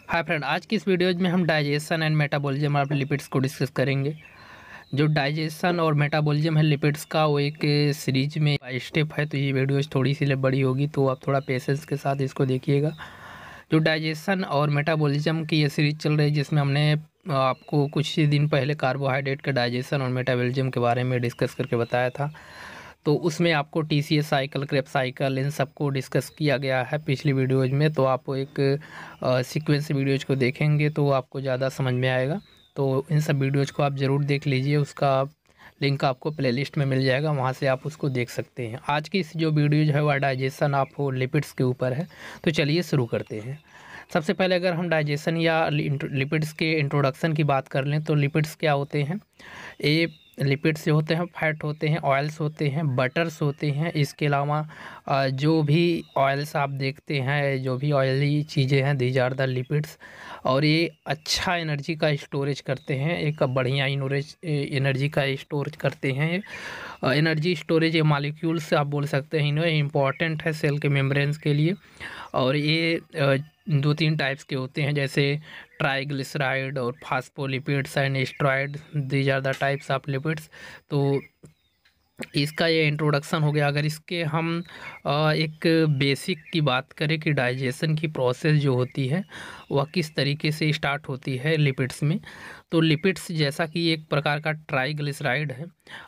Hi friend, आज की इस वीडियो में हम digestion and metabolism of lipids को डिस्कस करेंगे। जो डाइजेशन और मेटाबॉलिज्म है लिपिड्स का, वो एक सीरीज में स्टेप है, तो ये वीडियो थोड़ी सी बड़ी होगी, तो आप थोड़ा पेशेंस के साथ इसको देखिएगा। जो डाइजेशन और मेटाबॉलिज्म की ये सीरीज चल रही है, जिसमें हमने आपको कुछ ही दिन पहले कार्बोहाइड्रेट के डाइजेशन और मेटाबॉलिज्म के बारे में डिस्कस करके बताया था। तो उसमें आपको TCA साइकिल, क्रेब्स साइकिल, इन सबको डिस्कस किया गया है पिछली वीडियोज़ में। तो आप एक सीक्वेंस वीडियोज़ को देखेंगे तो आपको ज़्यादा समझ में आएगा। तो इन सब वीडियोज़ को आप ज़रूर देख लीजिए, उसका लिंक आपको प्लेलिस्ट में मिल जाएगा, वहाँ से आप उसको देख सकते हैं। आज की इस जो वीडियोज़ है वह डाइजेशन ऑफ लिपिड्स के ऊपर है। तो चलिए शुरू करते हैं। सबसे पहले अगर हम डाइजेशन या लिपिड्स के इंट्रोडक्शन की बात कर लें तो लिपिड्स क्या होते हैं। ये लिपिड्स जो होते हैं फैट होते हैं, ऑयल्स होते हैं, बटर्स होते हैं। इसके अलावा जो भी ऑयल्स आप देखते हैं, जो भी ऑयली चीज़ें हैं, दीज आर द लिपिड्स। और ये अच्छा एनर्जी का स्टोरेज करते हैं, एक बढ़िया एनर्जी का स्टोरेज करते हैं। एनर्जी स्टोरेज ये मॉलिक्यूल्स आप बोल सकते हैं, इन्हें इम्पॉर्टेंट है सेल के मेम्ब्रेन्स के लिए। और ये दो तीन टाइप्स के होते हैं, जैसे ट्राइग्लिसराइड और phospholipids and steroid, these are the types of lipids. तो इसका ये इंट्रोडक्शन हो गया। अगर इसके हम एक बेसिक की बात करें कि डाइजेशन की प्रोसेस जो होती है वह किस तरीके से स्टार्ट होती है लिपिड्स में, तो लिपिड्स जैसा कि एक प्रकार का ट्राइग्लिसराइड है,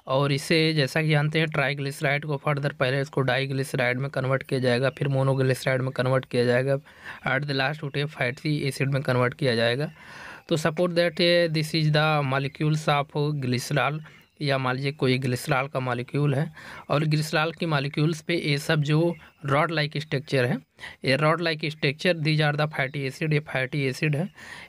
और इसे जैसा कि जानते हैं ट्राइग्लिसराइड को फर्दर पहले इसको डाइग्लिसराइड में कन्वर्ट किया जाएगा, फिर मोनोग्लिसराइड में कन्वर्ट किया जाएगा, एट द लास्ट उठे फैटी एसिड में कन्वर्ट किया जाएगा। तो support that this is the molecules of glycerol, या मान लीजिए कोई ग्लिसरॉल का मॉलिक्यूल है, और ग्लिसरॉल की मॉलिक्यूल्स पे ये सब जो रॉड लाइक स्ट्रक्चर है, ये rod like structure, these are the fatty acid, ये फैटी एसिड है।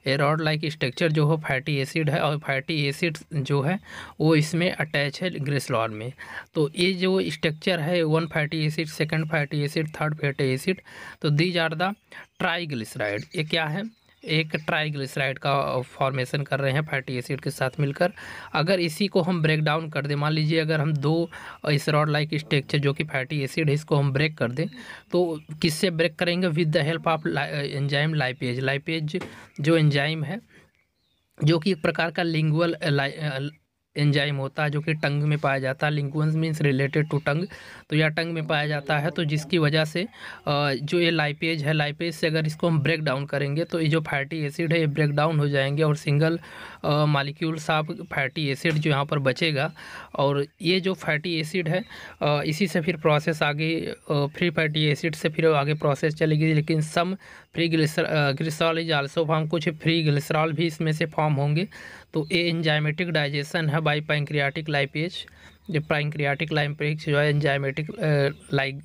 ये रॉड लाइक स्ट्रक्चर जो हो फैटी एसिड है, और फैटी एसिड जो है वो इसमें अटैच है ग्लिसरॉल में। तो ये जो स्ट्रक्चर है, one fatty acid, second fatty acid, third fatty acid, तो दीज आर द ट्राइग्लिसराइड। ये क्या है, एक ट्राइग्लिसराइड का फॉर्मेशन कर रहे हैं फैटी एसिड के साथ मिलकर। अगर इसी को हम ब्रेक डाउन कर दें, मान लीजिए अगर हम दो इस रॉड लाइक स्ट्रक्चर जो कि फैटी एसिड है, इसको हम ब्रेक कर दें, तो किससे ब्रेक करेंगे, with the help of enzyme lipase. Lipase जो एंजाइम है, जो कि एक प्रकार का लिंगुअल एंजाइम होता है, जो कि टंग में पाया जाता है। लिंगुअन्स मीन्स रिलेटेड टू टंग, तो यह टंग में पाया जाता है। तो जिसकी वजह से जो ये लाइपेज है, लाइपेज से अगर इसको हम ब्रेक डाउन करेंगे तो ये जो फैटी एसिड है ये ब्रेक डाउन हो जाएंगे, और single molecules of fatty acid जो यहाँ पर बचेगा। और ये जो फैटी एसिड है इसी से फिर प्रोसेस आगे फ्री फैटी एसिड से फिर आगे प्रोसेस चलेगी, लेकिन some free glycerol is also form, कुछ फ्री ग्लिसरॉल भी इसमें से फॉर्म होंगे। तो ये एंजाइमेटिक डाइजेशन है बाय पैंक्रियाटिक लाइपेज। जो पैंक्रियाटिक लाइपेज जो है एंजाइमेटिक लाइक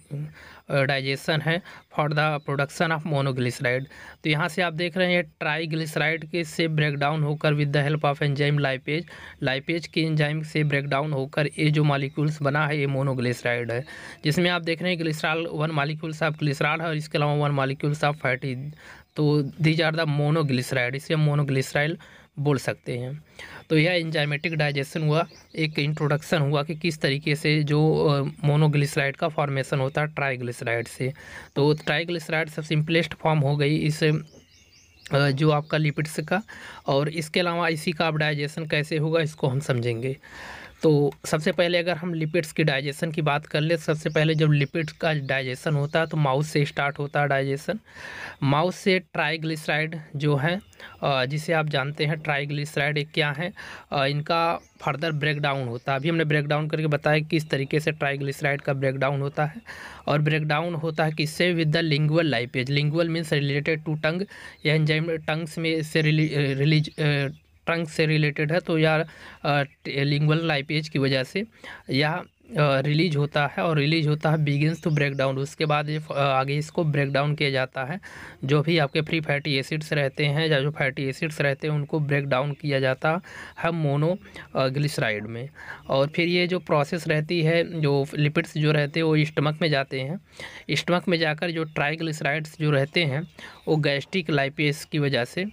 डाइजेशन है for the production of monoglyceride. तो यहाँ से आप देख रहे हैं ट्राइग्लिसराइड के से ब्रेक डाउन होकर with the help of enzyme lipase, lipase के एंजाइम से ब्रेक डाउन होकर ये जो मॉलिक्यूल्स बना है ये मोनोग्लिसराइड है, जिसमें आप देख रहे हैं glycerol, one molecules of glycerol है, और इसके अलावा वन मॉलिक्यूल्स ऑफ फैटी। तो दीज आर द मोनोग्लिसराइड, इसे हम मोनोग्लिसराइड बोल सकते हैं। तो यह एंजाइमेटिक डाइजेशन हुआ, एक इंट्रोडक्शन हुआ कि किस तरीके से जो मोनोग्लिसराइड का फॉर्मेशन होता है ट्राइग्लिसराइड से। तो ट्राइग्लिसराइड सब सिंपलेस्ट फॉर्म हो गई इस जो आपका लिपिड्स का। और इसके अलावा इसी का अब डाइजेशन कैसे होगा इसको हम समझेंगे। तो सबसे पहले अगर हम लिपिड्स की डाइजेशन की बात कर ले, सबसे पहले जब लिपिड्स का डाइजेशन होता है तो माउस से स्टार्ट होता है डाइजेशन। माउस से ट्राइग्लिसराइड जो है, जिसे आप जानते हैं ट्राइग्लिसराइड क्या है, इनका फर्दर ब्रेक डाउन होता है। अभी हमने ब्रेक डाउन करके बताया किस तरीके से ट्राइग्लिसराइड का ब्रेक डाउन होता है। और ब्रेक डाउन होता है किससे, with the lingual lipase. Lingual means related to tongue, या एंजाइम टंग्स में से रिलीज टंग से रिलेटेड है, तो यार लिंगुअल लाइपेज की वजह से यह रिलीज होता है, और रिलीज होता है बिगिंस टू ब्रेक डाउन। उसके बाद ये आगे इसको ब्रेक डाउन किया जाता है। जो भी आपके फ्री फैटी एसिड्स रहते हैं या जो फैटी एसिड्स रहते हैं उनको ब्रेक डाउन किया जाता है मोनो ग्लिसराइड में। और फिर ये जो प्रोसेस रहती है, जो लिपिड्स जो रहते हैं वो स्टमक में जाते हैं। स्टमक में जाकर जो ट्राइग्लिसराइड्स जो रहते हैं वो गैस्ट्रिक लाइपेज की वजह से,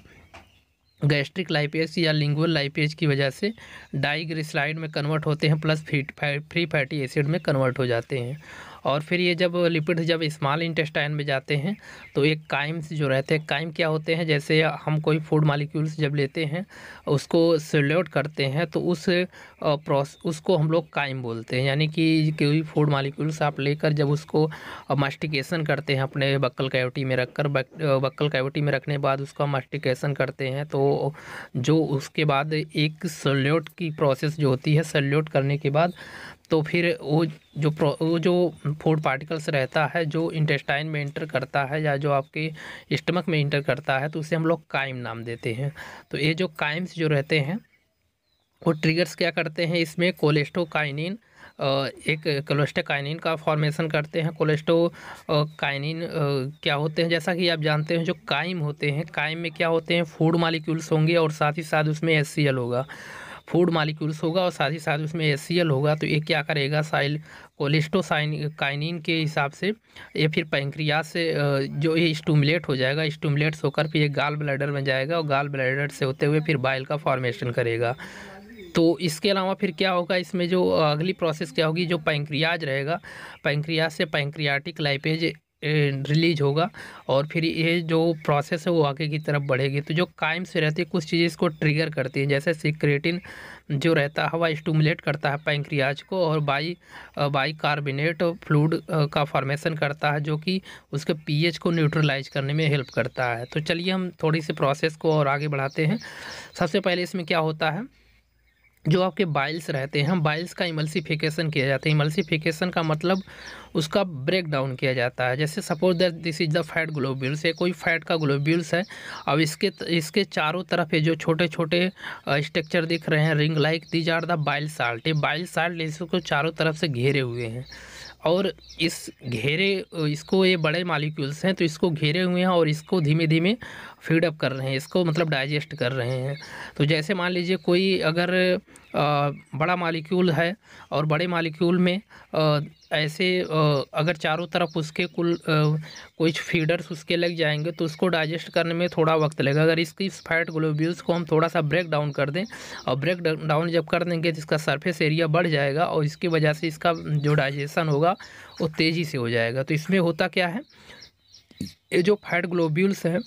गैस्ट्रिक लाइपेज या लिंगुअल लाइपेज की वजह से डाइग्लिसराइड में कन्वर्ट होते हैं, प्लस फ्री फैटी एसिड में कन्वर्ट हो जाते हैं। और फिर ये जब लिपिड जब स्मॉल इंटेस्टाइन में जाते हैं तो एक काइम्स जो रहते हैं, काइम क्या होते हैं, जैसे हम कोई फूड मॉलिक्यूल्स जब लेते हैं उसको सेल्यूट करते हैं तो उसको हम लोग काइम बोलते हैं। यानी कि कोई फूड मॉलिक्यूल्स आप लेकर जब उसको मास्टिकेशन करते हैं अपने बक्कल कैविटी में रखकर, बक्कल कैविटी में रखने के बाद उसका मास्टिकेशन करते हैं तो जो उसके बाद एक सल्यूट की प्रोसेस जो होती है, सल्यूट करने के बाद तो फिर वो जो फूड पार्टिकल्स रहता है जो इंटेस्टाइन में इंटर करता है या जो आपके स्टमक में इंटर करता है तो उसे हम लोग काइम नाम देते हैं। तो ये जो काइम्स जो रहते हैं वो ट्रिगर्स क्या करते हैं, इसमें कोलेस्टोकाइनिन एक कोलेस्टोकाइनिन का फॉर्मेशन करते हैं। कोलेस्टोकाइनिन क्या होते हैं, जैसा कि आप जानते हैं जो काइम होते हैं, काइम में क्या होते हैं, फूड मॉलिक्यूल्स होंगे और साथ ही साथ उसमें HCl होगा, फूड मॉलिक्यूल्स होगा और साथ ही साथ उसमें HCl होगा। तो ये क्या करेगा, कोलेस्टोकाइनिन के हिसाब से ये फिर पैंक्रियाज से जो ये स्टूमुलेट हो जाएगा, स्टूमुलेट्स होकर फिर ये गाल ब्लैडर में जाएगा और गाल ब्लैडर से होते हुए फिर बाइल का फॉर्मेशन करेगा। तो इसके अलावा फिर क्या होगा, इसमें जो अगली प्रोसेस क्या होगी, जो पैंक्रियाज रहेगा, पैंक्रियाज से पैंक्रियाटिक लाइपेज रिलीज होगा और फिर ये जो प्रोसेस है वो आगे की तरफ बढ़ेगी। तो जो काइम से रहती है कुछ चीज़ें इसको ट्रिगर करती हैं, जैसे सिक्रेटिन जो रहता है वह स्टूमुलेट करता है पैंक्रियाज को और बाइकार्बोनेट फ्लूइड का फॉर्मेशन करता है जो कि उसके पीएच को न्यूट्रलाइज करने में हेल्प करता है। तो चलिए हम थोड़ी सी प्रोसेस को और आगे बढ़ाते हैं। सबसे पहले इसमें क्या होता है, जो आपके बाइल्स रहते हैं, बाइल्स का इमल्सिफिकेशन किया जाता है। इमल्सिफिकेशन का मतलब उसका ब्रेक डाउन किया जाता है। जैसे suppose that this is the fat globules, ये कोई फैट का ग्लोब्यूल्स है। अब इसके चारों तरफ ये जो छोटे छोटे स्ट्रक्चर दिख रहे हैं ring like, these are the bile salt. ये बाइल साल्ट इसको चारों तरफ से घेरे हुए हैं और इसको ये बड़े मॉलिक्यूल्स हैं तो इसको घेरे हुए हैं और इसको धीमे धीमे फीड अप कर रहे हैं, इसको मतलब डाइजेस्ट कर रहे हैं। तो जैसे मान लीजिए कोई अगर बड़ा मॉलिक्यूल है और बड़े मॉलिक्यूल में ऐसे अगर चारों तरफ उसके कुछ फीडर्स उसके लग जाएंगे तो उसको डाइजेस्ट करने में थोड़ा वक्त लगेगा। अगर इसकी फैट ग्लोब्यूल्स को हम थोड़ा सा ब्रेक डाउन कर दें और ब्रेक डाउन जब कर देंगे तो इसका सरफेस एरिया बढ़ जाएगा और इसकी वजह से इसका जो डाइजेशन होगा वो तेज़ी से हो जाएगा। तो इसमें होता क्या है, ये जो फैट ग्लोब्यूल्स है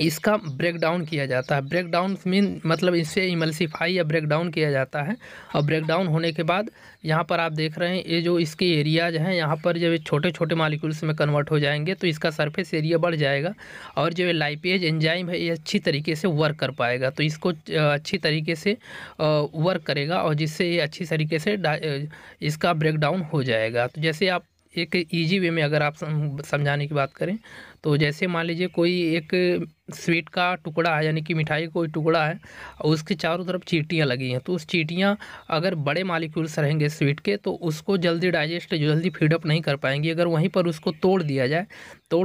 इसका ब्रेक डाउन किया जाता है। ब्रेक डाउन मीन मतलब इससे इमल्सिफाई या ब्रेक डाउन किया जाता है और ब्रेक डाउन होने के बाद यहाँ पर आप देख रहे हैं ये जो इसके एरियाज हैं यहाँ पर जब छोटे छोटे मॉलिक्यूल्स में कन्वर्ट हो जाएंगे तो इसका सरफेस एरिया बढ़ जाएगा और जो लाइपेज एंजाइम है ये अच्छी तरीके से वर्क कर पाएगा। तो इसको अच्छी तरीके से वर्क करेगा और जिससे ये अच्छी तरीके से इसका ब्रेक डाउन हो जाएगा। तो जैसे आप एक इजी वे में अगर आप समझाने की बात करें तो जैसे मान लीजिए कोई एक स्वीट का टुकड़ा है, यानी कि मिठाई कोई टुकड़ा है और उसके चारों तरफ चींटियाँ लगी हैं, तो उस चींटियाँ अगर बड़े मॉलिक्यूल्स रहेंगे स्वीट के तो उसको जल्दी डाइजेस्ट जल्दी फीडअप नहीं कर पाएंगी। अगर वहीं पर उसको तोड़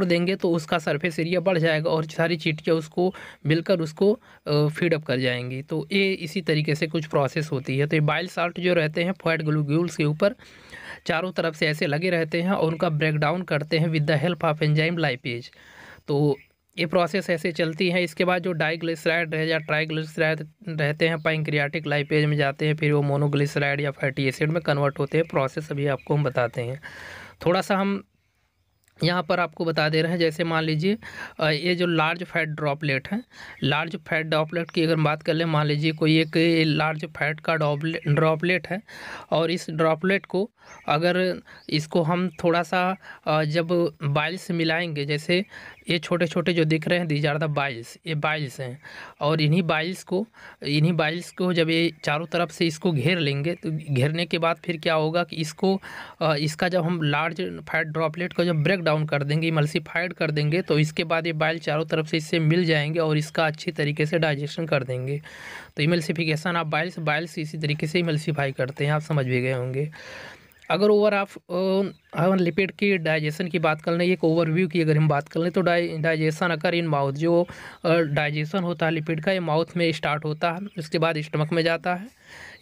देंगे तो उसका सरफेस एरिया बढ़ जाएगा और सारी चींटियाँ उसको मिलकर उसको फीडअप कर जाएंगी। तो ये इसी तरीके से कुछ प्रोसेस होती है। तो ये बाइल साल्ट जो रहते हैं फैट ग्लोब्यूल्स के ऊपर चारों तरफ से ऐसे लगे रहते हैं और उनका ब्रेक डाउन करते हैं with the help of enzyme lipase. तो ये प्रोसेस ऐसे चलती है। इसके बाद जो डाइग्लिसराइड या ट्राइग्लिसराइड रहते हैं पैंक्रियाटिक लाइपेज में जाते हैं, फिर वो मोनोग्लिसराइड या फैटी एसिड में कन्वर्ट होते हैं। प्रोसेस अभी आपको हम बताते हैं। थोड़ा सा हम यहाँ पर आपको बता दे रहे हैं, जैसे मान लीजिए ये जो लार्ज फैट ड्रॉपलेट है, लार्ज फैट ड्रॉपलेट की अगर बात कर लें, मान लीजिए कोई एक लार्ज फैट का ड्रॉपलेट है और इस ड्रॉपलेट को अगर इसको हम थोड़ा सा जब बाइल से मिलाएंगे, जैसे ये छोटे छोटे जो दिख रहे हैं दीज आर द बाइल्स, ये बाइल्स हैं और इन्हीं बाइल्स को जब ये चारों तरफ से इसको घेर लेंगे तो घेरने के बाद फिर क्या होगा कि इसका जब हम लार्ज फैट ड्रॉपलेट को जब ब्रेक डाउन कर देंगे, इमल्सिफाइड कर देंगे, तो इसके बाद ये बाइल चारों तरफ से इससे मिल जाएंगे और इसका अच्छी तरीके से डाइजेशन कर देंगे। तो इमल्सिफिकेशन आप बाइल्स इसी तरीके से इमल्सिफाई करते हैं, आप समझ भी गए होंगे। अगर हम लिपिड की डाइजेशन की बात कर लें, एक ओवरव्यू की अगर हम बात कर लें तो डाइजेशन अकर इन माउथ, जो डाइजेशन होता है लिपिड का ये माउथ में स्टार्ट होता है, उसके बाद स्टमक में जाता है।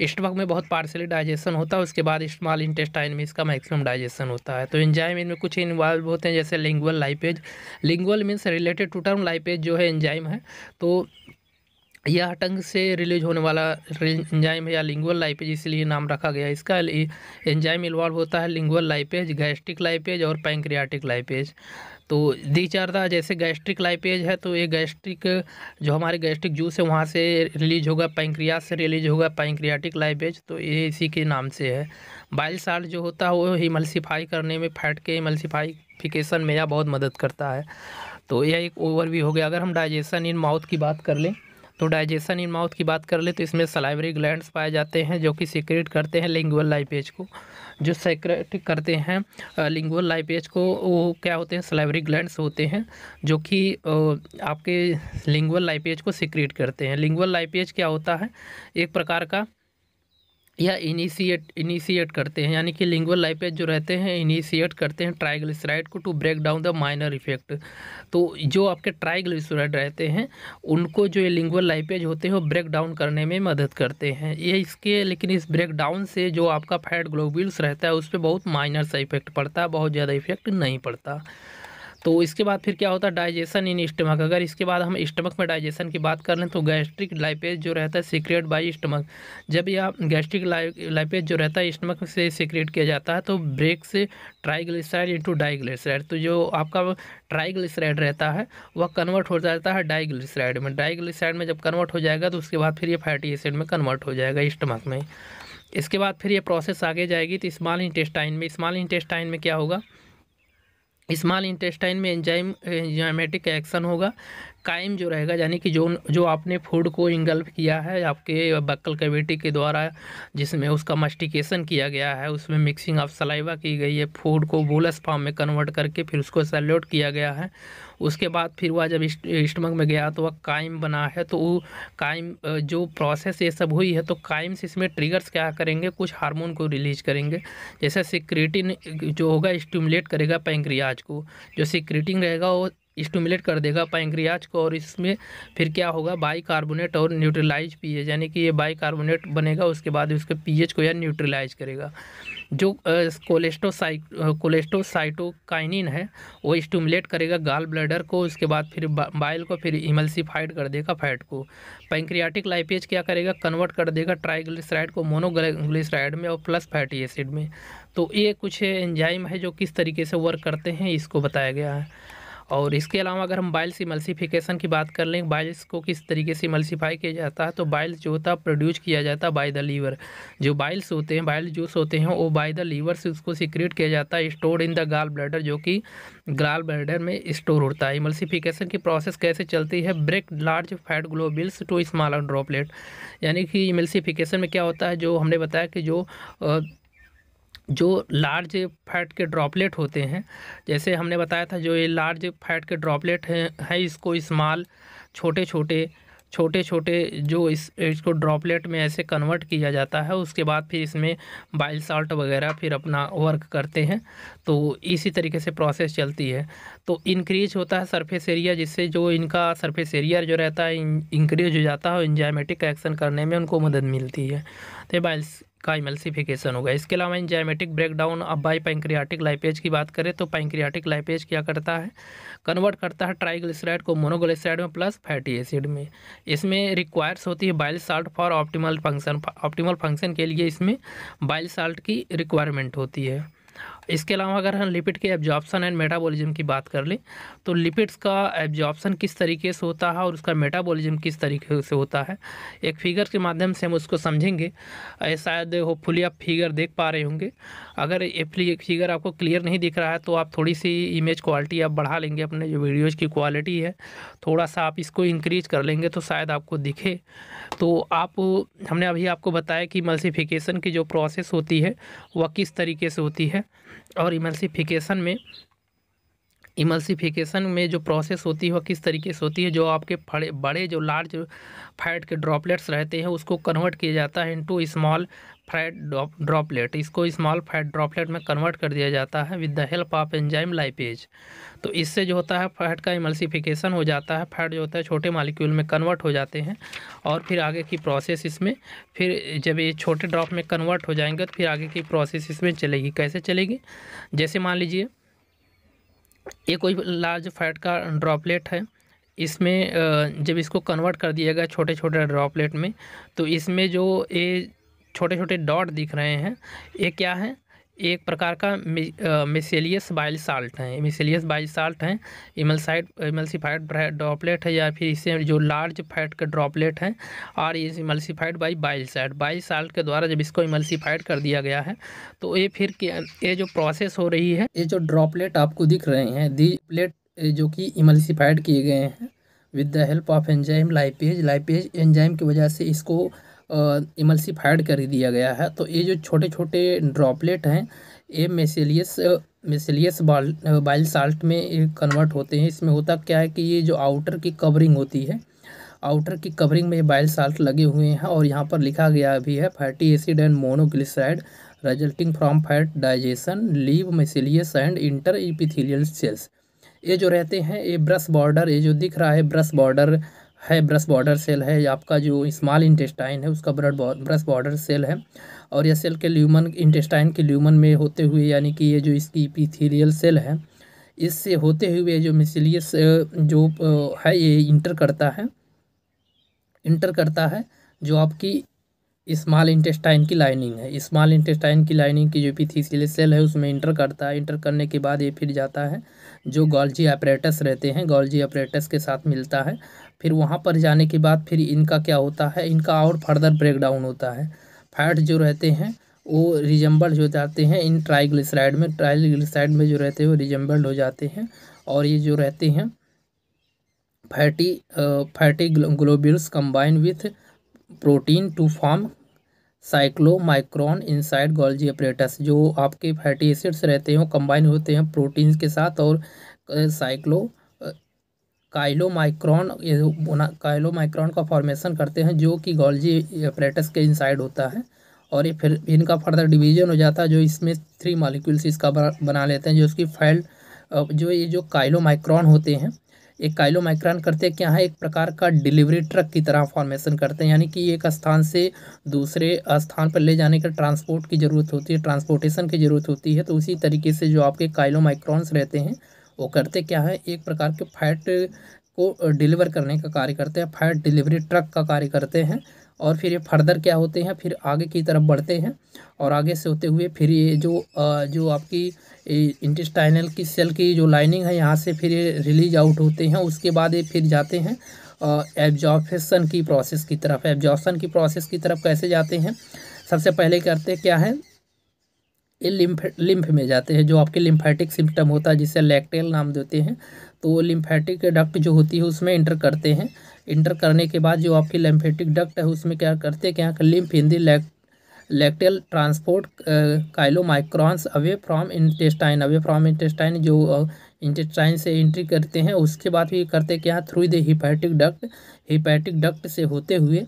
स्टमक में बहुत पार्शियली डाइजेशन होता है, उसके बाद स्मॉल इंटेस्टाइन में इसका मैक्सिमम डाइजेशन होता है। तो एंजाइम इनमें कुछ इन्वॉल्व होते हैं, जैसे lingual lipase, lingual means related to term, lipase जो है एंजाइम है। तो यह टंग से रिलीज होने वाला एंजाइम है या लिंगुअल लाइपेज, इसलिए नाम रखा गया इसका। एंजाइम इन्वॉल्व होता है लिंगुअल लाइपेज, गैस्ट्रिक लाइपेज और पैंक्रियाटिक लाइपेज। तो दीज आर द, जैसे गैस्ट्रिक लाइपेज है तो ये गैस्ट्रिक जो हमारे गैस्ट्रिक जूस है वहाँ से रिलीज होगा, पैंक्रियाज से रिलीज होगा पैंक्रियाटिक लाइपेज, तो ये इसी के नाम से है। बाइल साल्ट जो होता है वो इमल्सीफाई करने में, फैट के इमल्सीफिकेशन में यह बहुत मदद करता है। तो यह एक ओवरव्यू हो गया। अगर हम डाइजेशन इन माउथ की बात कर लें तो डाइजेशन इन माउथ की बात कर ले तो इसमें सलाइवरी ग्लैंड्स पाए जाते हैं जो कि सीक्रेट करते हैं लिंगुअल लाइपेज को। जो सीक्रेट करते हैं लिंगुअल लाइपेज को वो क्या होते हैं, सलाइवरी ग्लैंड्स होते हैं जो कि आपके लिंगुअल लाइपेज को सीक्रेट करते हैं। लिंगुअल लाइपेज क्या होता है, एक प्रकार का या इनिशिएट करते हैं, यानी कि लिंगुअल लाइपेज जो रहते हैं इनिशिएट करते हैं ट्राइग्लिसराइड को to break down the minor effect. तो जो आपके ट्राइग्लिसराइड रहते हैं उनको जो ये लिंगुअल लाइपेज होते हैं वो ब्रेक डाउन करने में मदद करते हैं। ये इसके, लेकिन इस ब्रेक डाउन से जो आपका फैट ग्लोब्यूल्स रहता है उस पर बहुत माइनर सा इफेक्ट पड़ता है, बहुत ज़्यादा इफेक्ट नहीं पड़ता। तो इसके बाद फिर क्या होता है, डाइजेशन इन स्टमक। अगर इसके बाद हम स्टमक में डाइजेशन की बात कर लें तो गैस्ट्रिक लाइपेज जो रहता है सीक्रेट बाय स्टमक। जब यह गैस्ट्रिक लाइपेज जो रहता है स्टमक से सीक्रेट किया जाता है तो ब्रेक से ट्राइग्लिसराइड इनटू डाइग्लिसराइड। तो जो आपका ट्राइग्लिसराइड रहता है वह कन्वर्ट हो जाता है डाइग्लिसराइड में। डाइग्लिसराइड में जब कन्वर्ट हो जाएगा तो उसके बाद फिर ये फैटी एसिड में कन्वर्ट हो जाएगा स्टमक में। इसके बाद फिर ये प्रोसेस आगे जाएगी तो स्मॉल इंटेस्टाइन में। स्मॉल इंटेस्टाइन में क्या होगा, स्मॉल इंटेस्टाइन में एंजाइमेटिक एक्शन होगा। काइम जो रहेगा, यानी कि जो आपने फूड को इंगल्फ किया है आपके बक्कल कैविटी के द्वारा, जिसमें उसका मस्टिकेशन किया गया है, उसमें मिक्सिंग ऑफ सलाइवा की गई है, फूड को बोलस फॉर्म में कन्वर्ट करके फिर उसको सैल्यूट किया गया है। उसके बाद फिर वह जब स्टमक में गया तो वह काइम बना है। तो वो काइम जो प्रोसेस ये सब हुई है तो काइम्स इसमें ट्रिगर्स क्या करेंगे, कुछ हार्मोन को रिलीज करेंगे। जैसे सिक्रेटिन जो होगा स्टिमुलेट करेगा पैंक्रियाज को, जो सिक्रेटिन रहेगा वो स्टिमुलेट कर देगा पैंक्रियाज को, और इसमें फिर क्या होगा, बाइकार्बोनेट और न्यूट्रलाइज पीएच, यानी कि ये बाइकार्बोनेट बनेगा, उसके बाद उसके पीएच को यह न्यूट्रलाइज करेगा। जो कोलेस्टोसाइटोकाइनिन है वो स्टिमुलेट करेगा गाल ब्लैडर को, उसके बाद फिर बाइल को फिर इमल्सीफाइड कर देगा फैट को। पैंक्रियाटिक लाइपेज क्या करेगा, कन्वर्ट कर देगा ट्राइग्लिसराइड को मोनोग्लिसराइड में और प्लस फैटी एसिड में। तो ये कुछ एंजाइम है जो किस तरीके से वर्क करते हैं इसको बताया गया है। और इसके अलावा अगर हम बाइल्स इमल्सिफिकेशन की बात कर लें, बाइल्स को किस तरीके से इमल्सीफाई किया जाता है, तो बाइल्स जो होता है प्रोड्यूस किया जाता है बाय द लीवर। जो बाइल्स होते हैं, बाइल जूस होते हैं, वो बाय द लीवर से उसको सीक्रेट किया जाता है, stored in the gall bladder, जो कि गाल ब्लैडर में स्टोर होता है। इमल्सिफिकेशन की प्रोसेस कैसे चलती है, break large fat globules to smaller droplet. यानी कि इमल्सिफिकेशन में क्या होता है, जो हमने बताया कि जो लार्ज फैट के ड्रॉपलेट होते हैं, जैसे हमने बताया था जो ये लार्ज फैट के ड्रॉपलेट हैं इसको स्मॉल छोटे छोटे जो इसको ड्रॉपलेट में ऐसे कन्वर्ट किया जाता है। उसके बाद फिर इसमें बाइल साल्ट वगैरह फिर अपना वर्क करते हैं। तो इसी तरीके से प्रोसेस चलती है। तो इंक्रीज होता है सरफेस एरिया, जिससे जो इनका सरफेस एरिया जो रहता है इंक्रीज हो जाता है और एंजाइमेटिक एक्शन करने में उनको मदद मिलती है। तो बाइल्स का इमल्सिफिकेशन होगा। इसके अलावा एंजाइमेटिक ब्रेकडाउन अब बाय पैंक्रियाटिक लाइपेज की बात करें तो पैंक्रियाटिक लाइपेज क्या करता है, कन्वर्ट करता है ट्राइग्लिसराइड को मोनोग्लिसराइड में प्लस फैटी एसिड में। इसमें रिक्वायर्स होती है bile salt for optimal function. Optimal function के लिए इसमें बाइल साल्ट की रिक्वायरमेंट होती है। इसके अलावा अगर हम लिपिड के एब्जॉर्प्शन एंड मेटाबॉलिज्म की बात कर लें तो लिपिड्स का एब्जॉर्प्शन किस तरीके से होता है और उसका मेटाबॉलिज्म किस तरीके से होता है, एक फिगर के माध्यम से हम उसको समझेंगे। शायद होपफुली आप फिगर देख पा रहे होंगे। अगर ये फिगर आपको क्लियर नहीं दिख रहा है तो आप थोड़ी सी इमेज क्वालिटी आप बढ़ा लेंगे, अपने जो वीडियोज़ की क्वालिटी है थोड़ा सा आप इसको इंक्रीज कर लेंगे तो शायद आपको दिखे। तो हमने अभी आपको बताया कि इमल्सिफिकेशन की जो प्रोसेस होती है वह किस तरीके से होती है, और इमल्सिफिकेशन में जो प्रोसेस होती है वह किस तरीके से होती है। जो आपके बड़े जो लार्ज फैट के ड्रॉपलेट्स रहते हैं उसको कन्वर्ट किया जाता है इनटू स्मॉल फैट ड्रॉपलेट। इसको स्मॉल फैट ड्रॉपलेट में कन्वर्ट कर दिया जाता है with the help of enzyme lipase. तो इससे जो होता है फैट का इमल्सिफिकेशन हो जाता है, फैट जो होता है छोटे मॉलिक्यूल में कन्वर्ट हो जाते हैं और फिर आगे की प्रोसेस इसमें, फिर जब ये छोटे ड्रॉप में कन्वर्ट हो जाएंगे तो फिर आगे की प्रोसेस इसमें चलेगी। कैसे चलेगी, जैसे मान लीजिए ये कोई लार्ज फैट का ड्रॉपलेट है, इसमें जब इसको कन्वर्ट कर दिया गया छोटे छोटे ड्रॉपलेट में, तो इसमें जो ये छोटे छोटे डॉट दिख रहे हैं, ये क्या है, एक प्रकार का मिसेलियस बाइल साल्ट है। मिसेलियस बाइल साल्ट है, इमल्सिफाइड ड्रॉपलेट है, या फिर इससे जो लार्ज फैट का ड्रॉपलेट है, और ये इमल्सिफाइड बाई बाइल साल्ट के द्वारा जब इसको इमल्सिफाइड कर दिया गया है, तो ये फिर ये जो प्रोसेस हो रही है, ये जो ड्रॉपलेट आपको दिख रहे हैं, ड्रॉपलेट जो कि इमल्सिफाइड किए गए हैं with the help of enzyme lipase enzyme की वजह से इसको इमल्सिफाइड कर दिया गया है। तो ये जो छोटे छोटे ड्रॉपलेट हैं, ये मिसेलियस बाइल साल्ट में कन्वर्ट होते हैं। इसमें होता क्या है कि ये जो आउटर की कवरिंग होती है, आउटर की कवरिंग में बाइल साल्ट लगे हुए हैं, और यहाँ पर लिखा गया भी है fatty acid and monoglyceride resulting from fat digestion leave micelles and enter epithelial cells. ये जो रहते हैं, ये ब्रश बॉर्डर, ये जो दिख रहा है ब्रश बॉर्डर सेल है, आपका जो स्मॉल इंटेस्टाइन है उसका ब्रश बॉर्डर सेल है, और यह सेल के ल्यूमन इंटेस्टाइन के ल्यूमन में होते हुए, यानी कि ये जो इसकी इपिथेलियल सेल है, इससे होते हुए जो मिसेलियस जो है ये इंटर करता है जो आपकी स्मॉल इंटेस्टाइन की लाइनिंग है। स्मॉल इंटेस्टाइन की लाइनिंग की जो एपिथेलियल सेल है उसमें इंटर करता है। इंटर करने के बाद ये फिर जाता है जो गोल्जी अपैरेटस रहते हैं, गोल्जी अपैरेटस के साथ मिलता है। फिर वहाँ पर जाने के बाद फिर इनका क्या होता है, इनका और फर्दर ब्रेकडाउन होता है। फैट जो रहते हैं वो रिजम्बल्ड हो जाते हैं इन ट्राइग्लिसराइड में जो रहते हैं वो रिजम्बल्ड हो जाते हैं, और ये जो रहते हैं fatty globules combine with protein to form chylomicron inside Golgi apparatus. जो आपके फैटी एसिड्स रहते हैं वो कंबाइन होते हैं प्रोटीन्स के साथ, और काइलोमाइक्रोन का फॉर्मेशन करते हैं जो कि गोल्जी अपैरेटस के इनसाइड होता है। और ये फिर इनका फर्दर डिवीजन हो जाता है, जो इसमें 3 मॉलिक्यूल्स इसका बना लेते हैं, जो उसकी जो ये जो काइलोमाइक्रोन होते हैं, एक काइलोमाइक्रोन करते क्या है, एक प्रकार का डिलीवरी ट्रक की तरह फॉर्मेशन करते हैं, यानी कि एक स्थान से दूसरे स्थान पर ले जाने का ट्रांसपोर्ट की ज़रूरत होती है, ट्रांसपोर्टेशन की ज़रूरत होती है। तो उसी तरीके से जो आपके काइलोमाइक्रोन्स रहते हैं वो करते क्या है, एक प्रकार के फैट को डिलीवर करने का कार्य करते हैं, फैट डिलीवरी ट्रक का कार्य करते हैं। और फिर ये फर्दर क्या होते हैं, फिर आगे की तरफ बढ़ते हैं, और आगे से होते हुए फिर ये जो आपकी इंटेस्टाइनल की सेल की जो लाइनिंग है यहाँ से फिर ये रिलीज आउट होते हैं। उसके बाद ये फिर जाते हैं एब्जॉर्प्शन की प्रोसेस की तरफ। एब्जॉर्प्शन की प्रोसेस की तरफ कैसे जाते हैं, सबसे पहले करते क्या है, ये लिम्फ में जाते हैं, जो आपके लिम्फेटिक सिस्टम होता है जिसे लैक्टेल नाम देते हैं। तो लिम्फेटिक डक्ट जो होती है उसमें इंटर करते हैं। इंटर करने के बाद जो आपकी लिम्फेटिक डक्ट है उसमें क्या करते हैं, क्या lymph in the lacteal transport chylomicrons away from intestine, जो इंटेस्टाइन से एंट्री करते हैं। उसके बाद भी करते क्या, थ्रू द हिपैटिक डक्ट से होते हुए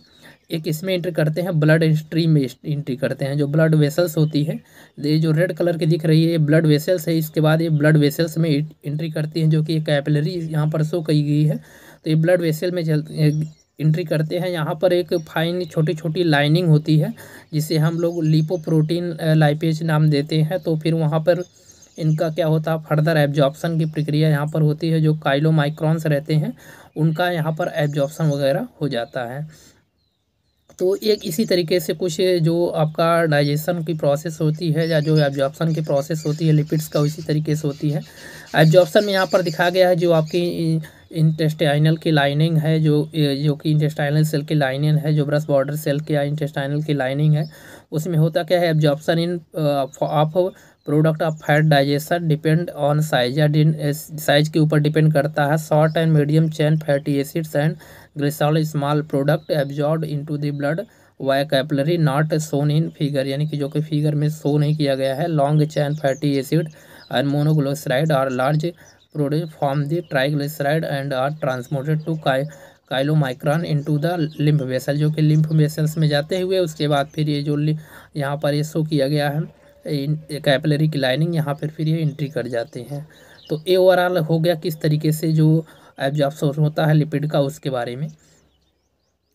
एक इसमें एंट्री करते हैं, ब्लड स्ट्रीम में एंट्री करते हैं, जो ब्लड वेसल्स होती है, ये जो रेड कलर की दिख रही है ये ब्लड वेसल्स है। इसके बाद ये ब्लड वेसल्स में एंट्री करती हैं, जो कि कैपिलरी यहाँ पर शो की गई है। तो ये ब्लड वेसल में एंट्री करते हैं। यहाँ पर एक फाइन छोटी छोटी लाइनिंग होती है जिसे हम लोग लिपोप्रोटीन लाइपेज नाम देते हैं। तो फिर वहाँ पर इनका क्या होता है, फर्दर एब्जॉर्प्शन की प्रक्रिया यहाँ पर होती है। जो काइलोमाइक्रॉन्स रहते हैं उनका यहाँ पर एब्जॉर्प्शन वगैरह हो जाता है। तो एक इसी तरीके से कुछ जो आपका डाइजेशन की प्रोसेस होती है या जो एब्जॉर्प्शन की प्रोसेस होती है लिपिड्स का, उसी तरीके से होती है। एब्जॉर्प्शन में यहाँ पर दिखा गया है जो आपकी इंटेस्टाइनल की लाइनिंग है, जो कि इंटेस्टाइनल सेल की लाइनिंग है, जो ब्रश बॉर्डर सेल की या इंटेस्टाइनल की लाइनिंग है, उसमें होता क्या है, absorption in of product of fat digestion depend on size, या साइज के ऊपर डिपेंड करता है। Short and medium chain fatty acids and glycerol small product absorb into the blood via capillary not shown in figure, यानी कि जो कि figure में शो नहीं किया गया है। Long chain fatty acid and monoglyceride और large produce from the triglyceride and are transported to chylomicron into the lymph vessel, जो कि लिम्फ वेसल्स में जाते हुए उसके बाद फिर ये जो यहाँ पर ये शो किया गया है कैपिलरी की लाइनिंग, यहाँ पर फिर ये एंट्री कर जाते हैं। तो ये ओवरऑल हो गया किस तरीके से जो एब्जॉर्प्शन होता है लिपिड का, उसके बारे में।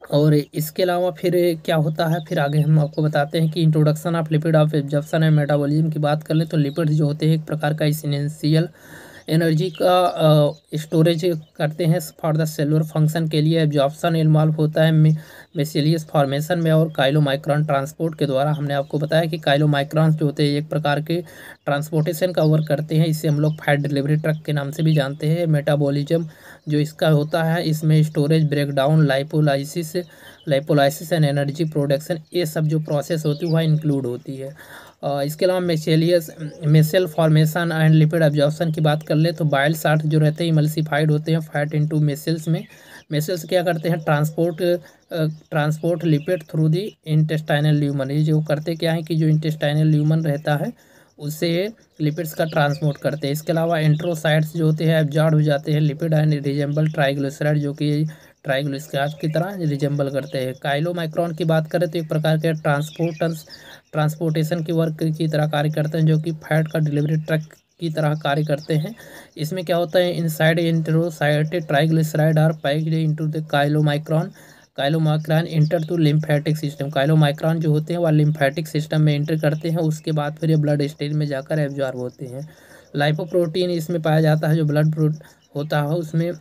और इसके अलावा फिर क्या होता है, फिर आगे हम आपको बताते हैं कि introduction of lipid of absorption and metabolism की बात कर लें तो लिपिड जो होते हैं एक प्रकार का एनर्जी का स्टोरेज करते हैं फॉर द सेलुलर फंक्शन के लिए। एब्जॉर्प्शन इन्वॉल्व होता है मिसेलियस फॉर्मेशन में और काइलोमाइक्रॉन ट्रांसपोर्ट के द्वारा। हमने आपको बताया कि काइलोमाइक्रॉन्स जो होते हैं एक प्रकार के ट्रांसपोर्टेशन का वर्क करते हैं। इसे हम लोग फैट डिलीवरी ट्रक के नाम से भी जानते हैं। मेटाबॉलिज्म जो इसका होता है, इसमें storage, breakdown, lipolysis and energy production, ये सब जो प्रोसेस होती है वह इंक्लूड होती है। इसके अलावा मेसेल फॉर्मेशन एंड लिपिड एब्जॉर्प्शन की बात कर ले तो बाइल साल्ट जो रहते हैं इमल्सिफाइड होते हैं फैट इनटू मेसेल्स में। मेसेल्स क्या करते हैं, transport lipid through the intestinal lumen. ये जो करते क्या है कि जो इंटेस्टाइनल ल्यूमन रहता है उससे लिपिड्स का ट्रांसपोर्ट करते हैं। इसके अलावा एंट्रोसाइड्स जो होते हैं एब्जॉर्ब हो जाते हैं लिपिड एंड रिजेंबल ट्राइग्लिसराइड, जो कि ट्राइग्लिसराइड की तरह रिजेंबल करते हैं। काइलोमाइक्रॉन की बात करें तो एक प्रकार के ट्रांसपोर्टेशन की वर्क की तरह कार्य करते हैं, जो कि फैट का डिलीवरी ट्रक की तरह कार्य करते हैं। इसमें क्या होता है, inside enterocytes triglyceride are packed into the chylomicron enter to lymphatic system. Chylomicron जो होते हैं वह लिम्फेटिक सिस्टम में एंटर करते हैं, उसके बाद फिर ये ब्लड स्टेज में जाकर एब्जॉर्ब होते हैं। लाइपोप्रोटीन इसमें पाया जाता है, जो होता है उसमें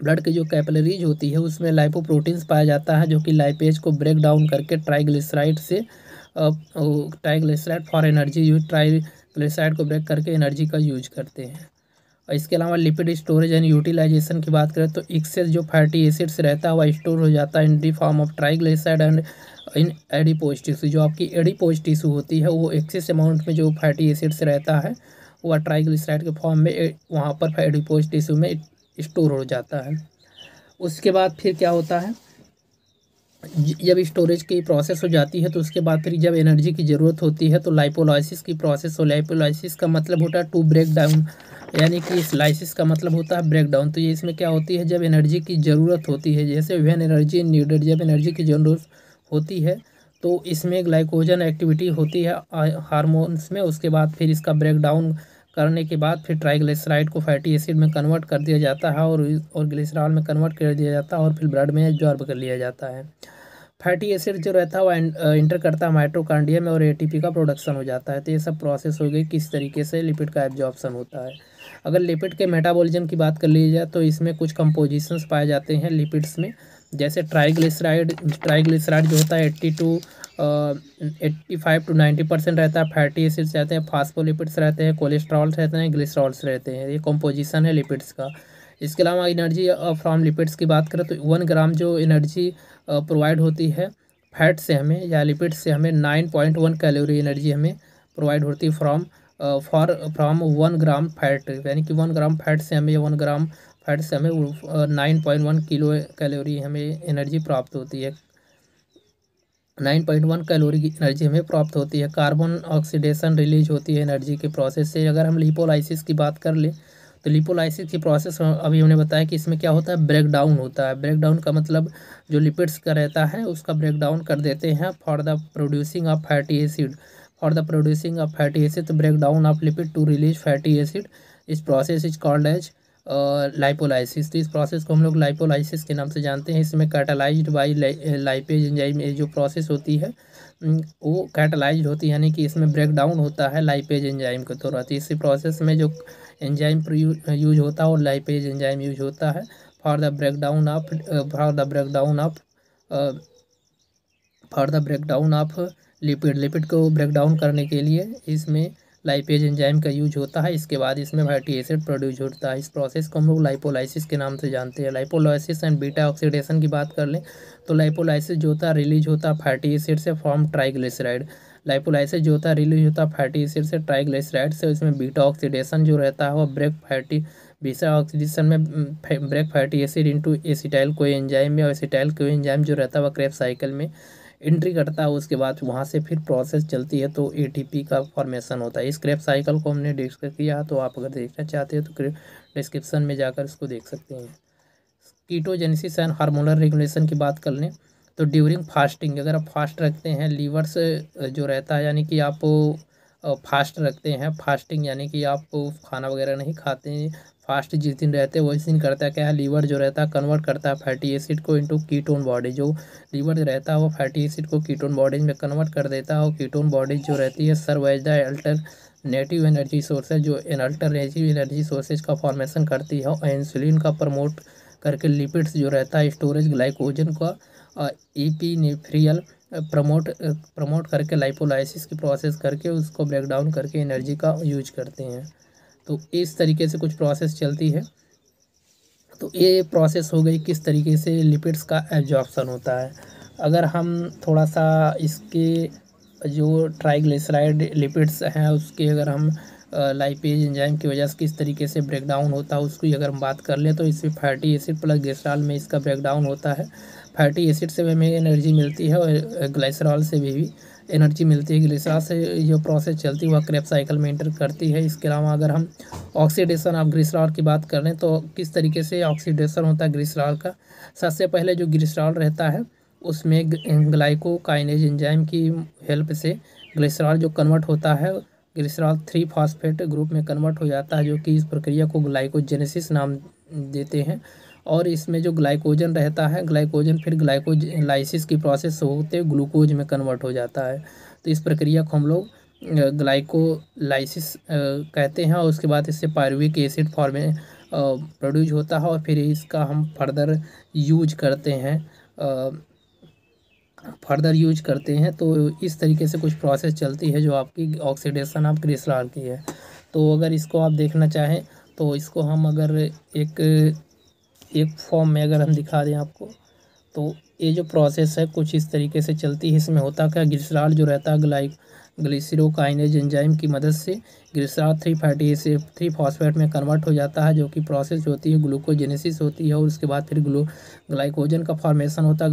ब्लड की जो कैपिलरीज होती है उसमें लाइपोप्रोटीन्स पाया जाता है, जो कि लाइपेज को ब्रेक डाउन करके triglyceride for energy use, triglyceride को ब्रेक करके एनर्जी का यूज करते हैं। और इसके अलावा लिपिड स्टोरेज एंड यूटिलाइजेशन की बात करें तो एक्सेस जो फैटी एसिड्स रहता है वह स्टोर हो जाता है in the form of triglyceride and in adipose tissue. जो आपकी एडिपोज टिश्यू होती है वो एक्सेस अमाउंट में जो फैटी एसिड्स रहता है वह ट्राइग्लिसराइड के फॉर्म में वहाँ पर एडिपोज टिश्यू में स्टोर हो जाता है। उसके बाद फिर क्या होता है, जब स्टोरेज की प्रोसेस हो जाती है तो उसके बाद फिर जब एनर्जी की ज़रूरत होती है तो लाइपोलाइसिस की प्रोसेस हो। लाइपोलाइसिस का मतलब होता है टू ब्रेक डाउन, यानी कि इस लाइसिस का मतलब होता है ब्रेक डाउन। तो ये इसमें क्या होती है, जब एनर्जी की ज़रूरत होती है, जैसे व्हेन एनर्जी नीडेड, जब एनर्जी की ज़रूरत होती है तो इसमें ग्लाइकोजन एक्टिविटी होती है हार्मोन्स में। उसके बाद फिर इसका ब्रेक डाउन करने के बाद फिर ट्राइग्लिसराइड को फैटी एसिड में कन्वर्ट कर दिया जाता है और ग्लिसरॉल में कन्वर्ट कर दिया जाता है और फिर ब्लड में एब्जॉर्ब कर लिया जाता है। फैटी एसिड जो रहता है वह इंटर करता है माइटोकॉन्ड्रिया में और एटीपी का प्रोडक्शन हो जाता है। तो ये सब प्रोसेस हो गई किस तरीके से लिपिड का एब्जॉर्प्शन होता है। अगर लिपिड के मेटाबॉलिज्म की बात कर ली जाए तो इसमें कुछ कंपोजिशंस पाए जाते हैं लिपिड्स में, जैसे ट्राइग्लिसराइड जो होता है 85 to 90% रहता है। फैटी एसिड्स रहते हैं, फास्फोलिपिड्स रहते हैं, कोलेस्ट्रॉल्स रहते हैं, ग्लिसरॉल्स रहते हैं। ये कंपोजिशन है लिपिड्स का। इसके अलावा एनर्जी फ्रॉम लिपिड्स की बात करें तो 1 ग्राम जो एनर्जी प्रोवाइड होती है फैट से हमें या लिपिड से हमें 9.1 कैलोरी एनर्जी हमें प्रोवाइड होती है फ्रॉम 1 ग्राम फैट, यानी कि 1 ग्राम फैट से हमें 9.1 किलो कैलोरी हमें एनर्जी प्राप्त होती है। 9.1 कैलोरी की एनर्जी हमें प्राप्त होती है। कार्बन ऑक्सीडेशन रिलीज होती है एनर्जी के प्रोसेस से। अगर हम लिपोलाइसिस की बात कर ले तो लिपोलाइसिस की प्रोसेस अभी हमने बताया कि इसमें क्या होता है, ब्रेक डाउन होता है। ब्रेक डाउन का मतलब जो लिपिड्स का रहता है उसका ब्रेक डाउन कर देते हैं for the producing of fatty acid. तो break down of lipid to release fatty acid, इस process is called as lipolysis. तो इस प्रोसेस को हम लोग लाइपोलाइसिस के नाम से जानते हैं। इसमें कैटालाइज्ड बाई लाइपेज एंजाइम, ये जो प्रोसेस होती है वो कैटालाइज्ड होती है, यानी कि इसमें ब्रेक डाउन होता है लाइपेज एंजाइम के द्वारा। तो इसी प्रोसेस में जो एंजाइम यूज होता है और लाइपेज एंजाइम यूज होता है for the break down of lipid को ब्रेक डाउन करने के लिए इसमें लाइपेज एंजाइम का यूज होता है। इसके बाद इसमें फैटी एसिड प्रोड्यूस होता है। इस प्रोसेस को हम लोग लाइपोलाइसिस के नाम से जानते हैं। लाइपोलाइसिस एंड बीटा ऑक्सीडेशन की बात कर लें तो लाइपोलाइसिस जो होता है रिलीज होता है फैटी एसिड से फॉर्म ट्राइग्लिसराइड। लाइपोलाइसिस जो होता है रिलीज होता है फैटी एसिड से ट्राइग्लिसराइड से। इसमें बीटा ऑक्सीडेशन जो रहता है वो बीटा ऑक्सीडेशन में break fatty acid into acetyl coenzyme में, और एसिटाइल कोएंजाइम जो रहता है वह क्रेब्स साइकिल में एंट्री करता है। उसके बाद वहाँ से फिर प्रोसेस चलती है तो एटीपी का फॉर्मेशन होता है। इस क्रेब्स साइकिल को हमने डिस्कस किया, तो आप अगर देखना चाहते हो तो डिस्क्रिप्शन में जाकर इसको देख सकते हैं। कीटोजेनेसिस एंड हार्मोनल रेगुलेशन की बात कर लें तो ड्यूरिंग फास्टिंग, अगर आप फास्ट रखते हैं लीवर से जो रहता है, यानी कि आप फास्ट रखते हैं। फास्टिंग यानी कि आप खाना वगैरह नहीं खाते हैं, फास्ट जिस दिन रहते हैं वही दिन करता है क्या है, लीवर जो रहता है कन्वर्ट करता है फैटी एसिड को इनटू कीटोन बॉडी। जो लीवर रहता है वो फैटी एसिड को कीटोन बॉडीज में कन्वर्ट कर देता है, और कीटोन बॉडीज जो रहती है serve as the alternative energy sources, जो अल्टरनेटिव एनर्जी सोर्सेज का फॉर्मेशन करती है, और इंसुलिन का प्रमोट करके लिपिड्स जो रहता है स्टोरेज ग्लाइकोजन का इपिनेफ्रियल प्रमोट करके लाइपोलाइसिस की प्रोसेस करके उसको ब्रेक डाउन करके एनर्जी का यूज करते हैं। तो इस तरीके से कुछ प्रोसेस चलती है। तो ये प्रोसेस हो गई किस तरीके से लिपिड्स का एब्जॉर्प्शन होता है। अगर हम थोड़ा सा इसके जो ट्राइग्लिसराइड लिपिड्स हैं उसके अगर हम लाइपेज एंजाइम की वजह से किस तरीके से ब्रेक डाउन होता है उसकी अगर हम बात कर लें, तो इसमें फैटी एसिड प्लस ग्लिसरॉल में इसका ब्रेक डाउन होता है। फैटी एसिड से हमें एनर्जी मिलती है और ग्लिसरॉल से भी एनर्जी मिलती है। ग्लिसरॉल से जो प्रोसेस चलती है वह क्रेब्स साइकिल में इंटर करती है। इसके अलावा अगर हम ऑक्सीडेशन ऑफ ग्लिसरॉल की बात करें तो किस तरीके से ऑक्सीडेशन होता है ग्लिसरॉल का। सबसे पहले जो ग्लिसरॉल रहता है उसमें ग्लाइकोकाइनेज एंजाइम की हेल्प से ग्लिसरॉल जो कन्वर्ट होता है ग्लिसरॉल 3 फॉस्फेट ग्रुप में कन्वर्ट हो जाता है, जो कि इस प्रक्रिया को ग्लाइकोजेनेसिस नाम देते हैं। और इसमें जो ग्लाइकोजन रहता है, ग्लाइकोजन फिर ग्लाइकोलाइसिस की प्रोसेस होते ग्लूकोज में कन्वर्ट हो जाता है। तो इस प्रक्रिया को हम लोग ग्लाइकोलाइसिस कहते हैं। और उसके बाद इससे पायरुविक एसिड फॉर्म प्रोड्यूस होता है, और फिर इसका हम फर्दर यूज करते हैं। तो इस तरीके से कुछ प्रोसेस चलती है जो आपकी ऑक्सीडेशन ऑफ ग्लिसरॉल की है। तो अगर इसको आप देखना चाहें तो इसको हम अगर एक फॉर्म में अगर हम दिखा दें आपको, तो ये जो प्रोसेस है कुछ इस तरीके से चलती है। इसमें होता क्या, ग्लिसरॉल जो रहता है ग्लिसरोकाइनेज एंजाइम की मदद से ग्लिसरॉल 3 फैटी एसिड 3 फॉस्फेट में कन्वर्ट हो जाता है, जो कि प्रोसेस होती है ग्लूकोजेनेसिस होती है। और उसके बाद फिर ग्लाइकोजन का फॉर्मेशन होता है,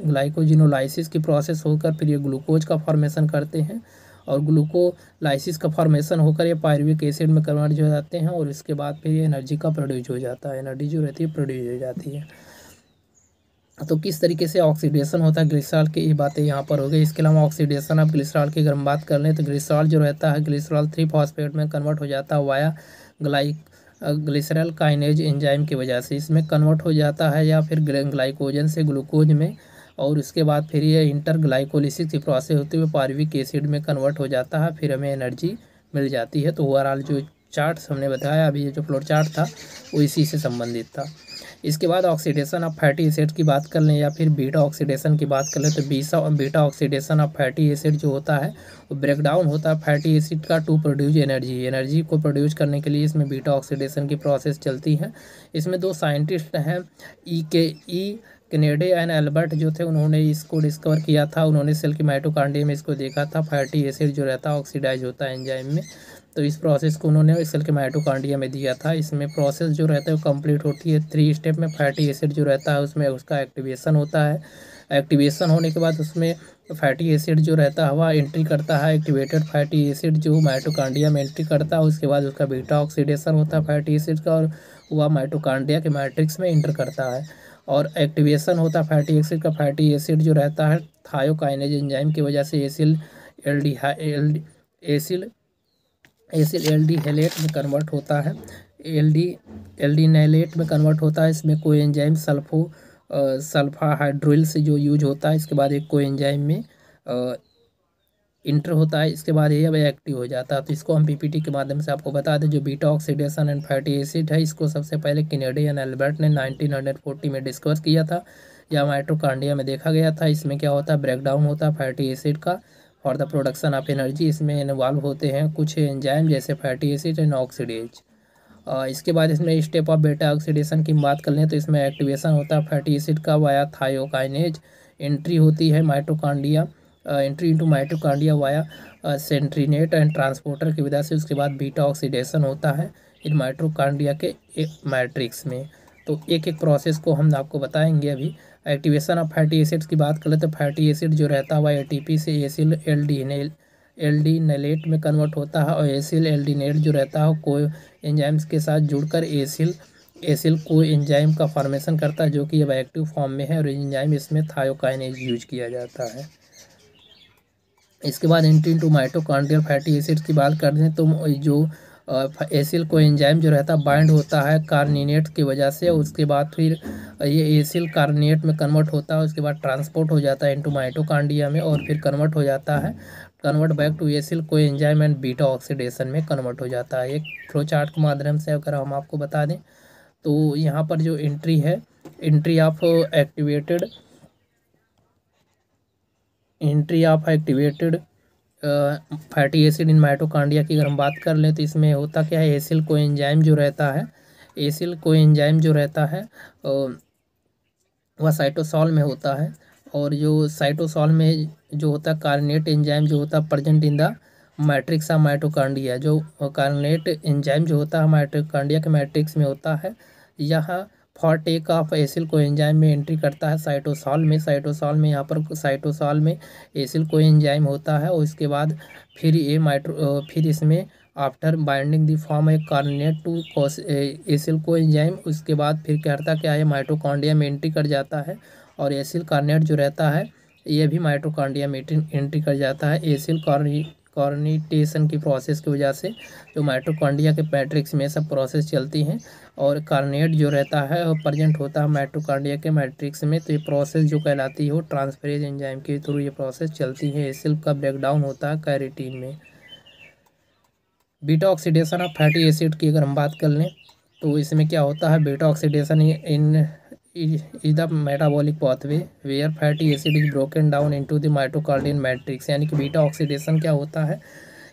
ग्लाइकोजिनोलाइसिस की प्रोसेस होकर फिर ये ग्लूकोज का फॉर्मेशन करते हैं, और ग्लूकोलाइसिस का फॉर्मेशन होकर ये पायरुविक एसिड में कन्वर्ट हो जाते हैं, और इसके बाद फिर ये एनर्जी का प्रोड्यूस हो जाता है। एनर्जी जो रहती है प्रोड्यूस हो जाती है। तो किस तरीके से ऑक्सीडेशन होता है ग्लिसरॉल की, ये बातें यहाँ पर हो गई। इसके अलावा ऑक्सीडेशन ऑफ ग्लिसरॉल की अगर हम बात कर लें तो ग्लिसरॉल जो रहता है ग्लिसरॉल 3 फॉस्फेट में कन्वर्ट हो जाता है वाया ग्लिसरॉल काइनेज एंजाइम की वजह से इसमें कन्वर्ट हो जाता है, या फिर ग्लाइकोजन से ग्लूकोज में। और उसके बाद फिर ये इंटरग्लाइकोलिसिस की प्रोसेस होते हुए पायरुविक एसिड में कन्वर्ट हो जाता है, फिर हमें एनर्जी मिल जाती है। तो ओवरऑल जो चार्ट हमने बताया अभी, ये जो फ्लो चार्ट था वो इसी से संबंधित था। इसके बाद ऑक्सीडेशन ऑफ फैटी एसिड की बात कर लें या फिर बीटा ऑक्सीडेशन की बात कर लें, तो beta oxidation of fatty acid जो होता है वो ब्रेक डाउन होता है फैटी एसिड का टू प्रोड्यूस एनर्जी को प्रोड्यूस करने के लिए इसमें बीटा ऑक्सीडेशन की प्रोसेस चलती है। इसमें 2 साइंटिस्ट हैं केनेडी एंड एल्बर्ट जो थे, उन्होंने इसको डिस्कवर किया था। उन्होंने सेल की माइटोकॉन्ड्रिया में इसको देखा था, फैटी एसिड जो रहता है ऑक्सीडाइज होता है एंजाइम में। तो इस प्रोसेस को उन्होंने सेल के माइटोकॉन्ड्रिया में दिया था। इसमें प्रोसेस जो रहता है वो कंप्लीट होती है 3 स्टेप में। फैटी एसिड जो रहता है उसमें उसका एक्टिवेशन होता है। एक्टिवेशन होने के बाद उसमें फैटी एसिड जो रहता है वह एंट्री करता है। एक्टिवेटेड फैटी एसिड जो माइटोकॉन्ड्रिया में एंट्री करता है, उसके बाद उसका बीटा ऑक्सीडेशन होता है फैटी एसिड का, और वह माइटोकॉन्ड्रिया के मैट्रिक्स में इंटर करता है। और एक्टिवेशन होता है फैटी एसिड का। फैटी एसिड जो रहता है थायोकाइनेज एंजाइम की वजह से एसिल एल्डिहाइलेट में कन्वर्ट होता है, एल्डिनाइलेट में कन्वर्ट होता है। इसमें कोई एंजाइम सल्फा हाइड्रोल से जो यूज होता है, इसके बाद एक कोई एंजाइम में इंटर होता है, इसके बाद ये अब एक्टिव हो जाता है। तो इसको हम पीपीटी के माध्यम से आपको बता दें। जो beta oxidation and fatty acid है, इसको सबसे पहले केनेडी एंड एल्बर्ट ने 1940 में डिस्कवर किया था, या माइटोकॉन्ड्रिया में देखा गया था। इसमें क्या होता है, ब्रेक डाउन होता है फैटी एसिड का for the production of energy. इसमें इन्वॉल्व होते हैं कुछ एंजाइम जैसे फैटी एसिड एंड ऑक्सीडेज। इसके बाद इसमें स्टेप ऑफ बीटा ऑक्सीडेशन की बात कर लें तो इसमें एक्टिवेशन होता है फैटी एसिड का वाया थायोकाइनेज, एंट्री होती है mitochondria, entry into mitochondria via सेंट्रीनेट एंड ट्रांसपोर्टर की वजह से। उसके बाद बीटा ऑक्सीडेशन होता है इन माइटोकॉन्ड्रिया के मैट्रिक्स में। तो एक एक प्रोसेस को हम आपको बताएंगे अभी। एक्टिवेशन ऑफ फैटी एसिड्स की बात करें तो फैटी एसिड जो रहता है वह एटीपी से एसिल एल्डिनेलेट में कन्वर्ट होता है, और एसिल एल्डिनेट जो रहता है को एंजाइम्स के साथ जुड़कर एसिल को एंजाइम का फॉर्मेशन करता है, जो कि अब एक्टिव फॉर्म में है, और एंजाइम इसमें थायोकाइनेज यूज किया जाता है। इसके बाद entry into mitochondrial fatty acids की बात करते हैं तो जो एसिल कोएंजाइम जो रहता है बाइंड होता है कार्निनेट की वजह से, उसके बाद फिर ये एसिल कार्निनेट में कन्वर्ट होता है, उसके बाद ट्रांसपोर्ट हो जाता है इनटू माइटोकॉन्ड्रिया में और फिर कन्वर्ट हो जाता है, convert back to acyl coenzyme and beta oxidation में कन्वर्ट हो जाता है। एक फ्लो चार्ट के माध्यम से अगर हम आपको बता दें तो यहाँ पर जो एंट्री है, entry of activated fatty acid in mitochondria की अगर हम बात कर लें तो इसमें होता क्या है, एसिल कोएंजाइम जो रहता है, एसिल कोएंजाइम जो रहता है वह साइटोसॉल में होता है, और जो साइटोसॉल में जो होता है कार्नेट एंजाइम जो होता है present in the matrix of mitochondria, जो कार्नेट एंजाइम जो होता है माइटोकॉन्ड्रिया के मैट्रिक्स में होता है, यह for take off acyl coenzyme में एंट्री करता है साइटोसॉल में, साइटोसॉल में यहाँ पर साइटोसॉल में एसिल कोएंजाइम होता है, और उसके बाद फिर ये फिर इसमें after binding the form a carnitine to acyl coenzyme, उसके बाद फिर करता क्या है, माइटोकॉन्ड्रिया में एंट्री कर जाता है, और एसिल कार्नेट जो रहता है ये भी माइटोकॉन्ड्रिया में एंट्री कर जाता है। एसिल कॉर्निटेशन की प्रोसेस की वजह से जो माइटोकॉन्ड्रिया के मैट्रिक्स में सब प्रोसेस चलती हैं, और कार्नेट जो रहता है वो प्रेजेंट होता है माइटोकॉन्ड्रिया के मैट्रिक्स में, तो ये प्रोसेस जो कहलाती है वो ट्रांसफरेज एंजाइम के थ्रू ये प्रोसेस चलती है। एसिल का ब्रेकडाउन होता है कैरेटीन में। Beta oxidation of fatty acid की अगर हम बात कर लें तो इसमें क्या होता है, beta oxidation in is the metabolic pathway where fatty acid is broken down into the mitochondrial matrix, यानी कि बीटा ऑक्सीडेशन क्या होता है,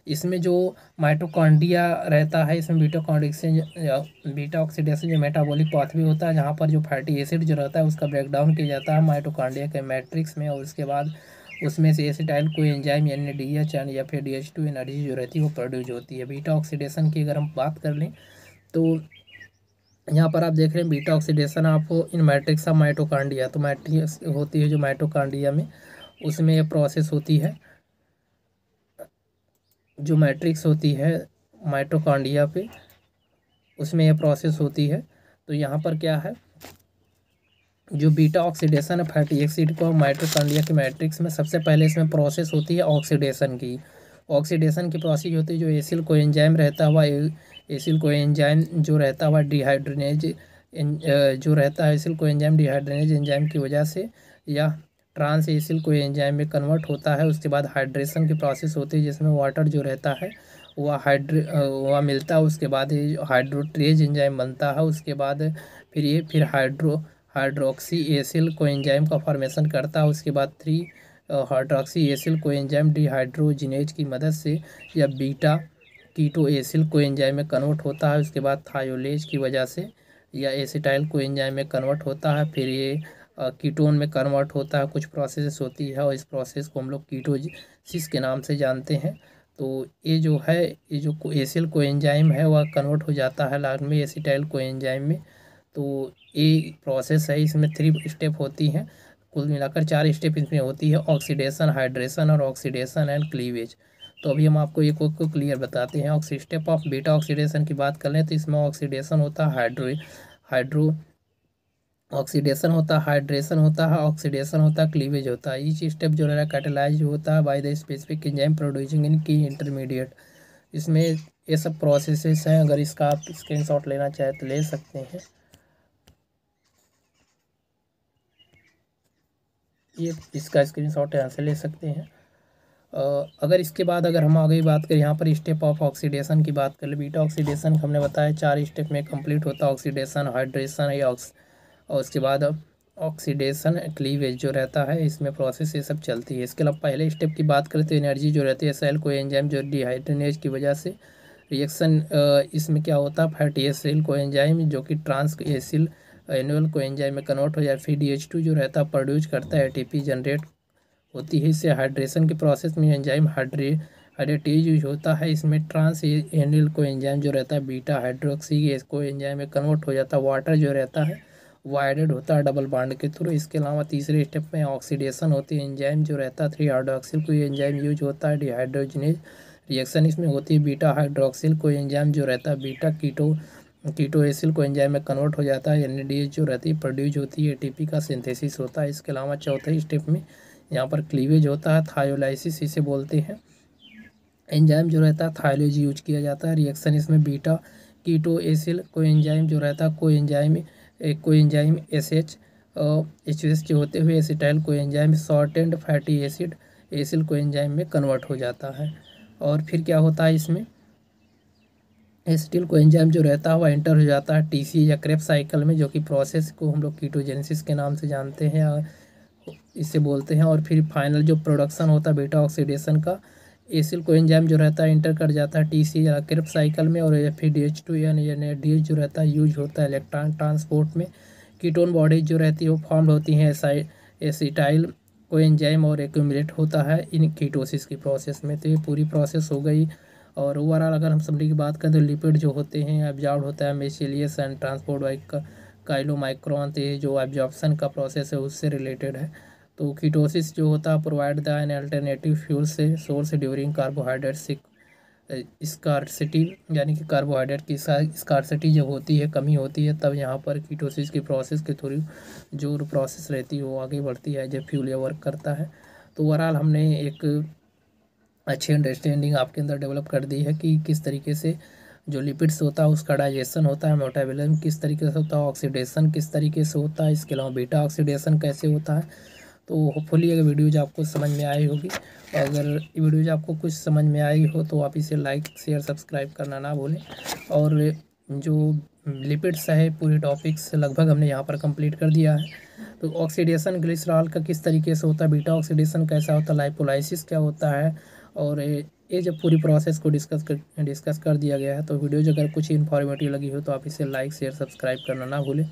इसमें जो माइटोकॉन्ड्रिया रहता है इसमें बीटा ऑक्सीडेशन जो मेटाबॉलिक पाथवे होता है जहाँ पर जो फैटी एसिड जो रहता है उसका ब्रेकडाउन किया जाता है माइटोकॉन्ड्रिया के मैट्रिक्स में, और उसके बाद उसमें से एसिटाइल कोएंजाइम यानी DH या फिर DH2 एनर्जी जो रहती है वो प्रोड्यूस होती है। बीटा ऑक्सीडेशन की अगर हम बात कर लें तो यहाँ पर आप देख रहे हैं बीटा ऑक्सीडेशन आपको इन मैट्रिक्स ऑफ माइटोकॉन्ड्रिया, तो मैट्रिक्स होती है जो माइटोकॉन्ड्रिया में उसमें ये प्रोसेस होती है, जो मैट्रिक्स होती है माइटोकॉन्ड्रिया पे उसमें ये प्रोसेस होती है। तो यहाँ पर क्या है, जो बीटा ऑक्सीडेशन है फैटी एसिड को माइटोकॉन्ड्रिया के मैट्रिक्स में सबसे पहले इसमें प्रोसेस होती है ऑक्सीडेशन की। ऑक्सीडेशन की प्रोसेस होती है जो एसिल कोएंजाइम रहता है वह एसिल कोएंजाइम जो रहता है वह डिहाइड्रोनेज जो रहता है एसिल कोएंजाइम डिहाइड्रोनेज एंजाइम की वजह से या ट्रांस एसिल कोएंजाइम में कन्वर्ट होता है। उसके बाद हाइड्रेशन की प्रोसेस होती है जिसमें वाटर जो रहता है वह मिलता है, उसके बाद हाइड्रोट्रेज एंजाइम बनता है, उसके बाद फिर हाइड्रोक्सी एसिल कोएंजाइम का फॉर्मेशन करता है, उसके बाद 3 हाइड्रोक्सी एसिल कोएंजाइम डिहाइड्रोजिनेज की मदद से या बीटा कीटो एसिल कोएंजाइम में कन्वर्ट होता है, उसके बाद थायोलेज की वजह से या एसिटाइल कोएंजाइम में कन्वर्ट होता है, फिर ये कीटोन में कन्वर्ट होता है। कुछ प्रोसेस होती है और इस प्रोसेस को हम लोग कीटोसिस के नाम से जानते हैं। तो ये जो है ये जो एसिल कोएंजाइम है वह कन्वर्ट हो जाता है लास्ट में एसिटाइल कोएंजाइम में। तो ये प्रोसेस है, इसमें 3 स्टेप होती हैं, कुल मिलाकर 4 स्टेप इसमें होती है, ऑक्सीडेशन, हाइड्रेशन और ऑक्सीडेशन एंड क्लीवेज। तो अभी हम आपको एक को क्लियर बताते हैं। स्टेप ऑफ बीटा ऑक्सीडेशन की बात कर लें तो इसमें ऑक्सीडेशन होता है हाइड्रो ऑक्सीडेशन होता है, हाइड्रेशन होता है, ऑक्सीडेशन होता है, क्लीवेज होता है। ईच स्टेप जो है कैटेलाइज होता है by the specific enzyme producing in की इंटरमीडिएट। इसमें ये सब प्रोसेसेस हैं, अगर इसका आप स्क्रीनशॉट लेना चाहे तो ले सकते हैं। ये इसका स्क्रीनशॉट यहाँ से ले सकते हैं। अगर इसके बाद अगर हम आगे बात करें यहाँ पर स्टेप ऑफ ऑक्सीडेशन की बात कर ले, बीटा ऑक्सीडेशन हमने बताया 4 स्टेप में कंप्लीट होता है, ऑक्सीडेशन, हाइड्रेशन या और उसके बाद ऑक्सीडेशन, क्लीवेज जो रहता है इसमें प्रोसेस ये सब चलती है। इसके अलावा पहले स्टेप की बात करें तो एनर्जी जो रहती है सेल कोएंजाइम जो डिहाइड्रोनेज की वजह से रिएक्शन इसमें क्या होता है फैटी एसिल कोएंजाइम जो कि ट्रांस एसिल एनुअल कोएंजाइम में कन्वर्ट हो जाए, फिर DH2 जो रहता है प्रोड्यूस करता है, ATP जनरेट होती है। इससे हाइड्रेशन के प्रोसेस में एंजाइम हाइड्रेटेज यूज होता है, इसमें ट्रांस एनिल कोएंजाइम जो रहता है बीटा हाइड्रोक्सी कोएंजाइम में कन्वर्ट हो जाता है, वाटर जो रहता है वो एडेड होता है डबल बॉन्ड के थ्रू। इसके अलावा तीसरे स्टेप में ऑक्सीडेशन होती है, एंजाइम जो रहता है 3 हाइड्रोक्सिल कोई एंजाइम यूज होता है, डिहाइड्रोजिनेज रिएक्शन इसमें होती है, बीटा हाइड्रोक्सिल कोई एंजाइम जो रहता है बीटा कीटो एसिल को एंजाइम में कन्वर्ट हो जाता है, NADH जो रहती है प्रोड्यूस होती है, ATP का सिंथेसिस होता है। इसके अलावा चौथे स्टेप में यहाँ पर क्लीवेज होता है, थायोलाइसिस इसे बोलते हैं। एंजाइम जो रहता है थायलेज यूज किया जाता है। रिएक्शन इसमें बीटा कीटो एसिल कोएंजाइम जो रहता है कोएंजाइम एच जो होते हुए acetyl coenzyme shortened fatty acid acyl coenzyme में कन्वर्ट हो जाता है। और फिर क्या होता है इसमें एसिटिल कोएंजाइम जो रहता है वह एंटर हो जाता है टीसी या क्रेब्स साइकिल में, जो कि प्रोसेस को हम लोग कीटोजेनेसिस के नाम से जानते हैं और इसे बोलते हैं। और फिर फाइनल जो प्रोडक्शन होता है बीटा ऑक्सीडेशन का, एसिल कोएंजाइम जो रहता है एंटर कर जाता है टीसी या क्रेब्स साइकिल में, और फिर DH2 यानी DH जो रहता है यूज होता है इलेक्ट्रॉन ट्रांसपोर्ट में। कीटोन बॉडीज जो रहती है वो फॉर्म होती हैं एसिटाइल कोएंजाइम और एक्यूमुलेट होता है इन कीटोसिस की प्रोसेस में। तो ये पूरी प्रोसेस हो गई। और ओवरऑल अगर हम समरी की बात करें तो लिपिड जो होते हैं एब्जॉर्ब होता है मिसेलियस एंड ट्रांसपोर्ट बाई काइलोमाइक्रोन, तो ये जो एब्जॉर्प्शन का प्रोसेस है उससे रिलेटेड है। तो कीटोसिस जो होता है provide the an alternative fuel से सोर्स ड्यूरिंग कार्बोहाइड्रेट स्कार्सिटी, यानी कि कार्बोहाइड्रेट की स्कार्सिटी जब होती है, कमी होती है, तब यहाँ पर कीटोसिस की प्रोसेस के थ्रू जो प्रोसेस रहती है वो आगे बढ़ती है जब फ्यूल या वर्क करता है। तो ओवरऑल हमने एक अच्छी अंडरस्टैंडिंग आपके अंदर डेवलप कर दी है कि किस तरीके से जो लिपिड्स होता है उसका डाइजेशन होता है, मेटाबॉलिज्म किस तरीके से होता है, ऑक्सीडेशन किस तरीके से होता है, इसके अलावा बीटा ऑक्सीडेशन कैसे होता है। तो होपफुली अगर वीडियोज आपको समझ में आई होगी, अगर ये वीडियोज आपको कुछ समझ में आई हो तो आप इसे लाइक शेयर सब्सक्राइब करना ना भूलें। और जो लिपिड्स है पूरी टॉपिक्स लगभग हमने यहाँ पर कंप्लीट कर दिया है। तो ऑक्सीडेशन ग्लिसरॉल का किस तरीके से होता है, बीटा ऑक्सीडेशन कैसा होता है, लाइपोलाइसिस क्या होता है, और ये जब पूरी प्रोसेस को डिस्कस कर दिया गया है। तो वीडियोज अगर कुछ इन्फॉर्मेटिव लगी हो तो आप इसे लाइक शेयर सब्सक्राइब करना ना भूलें।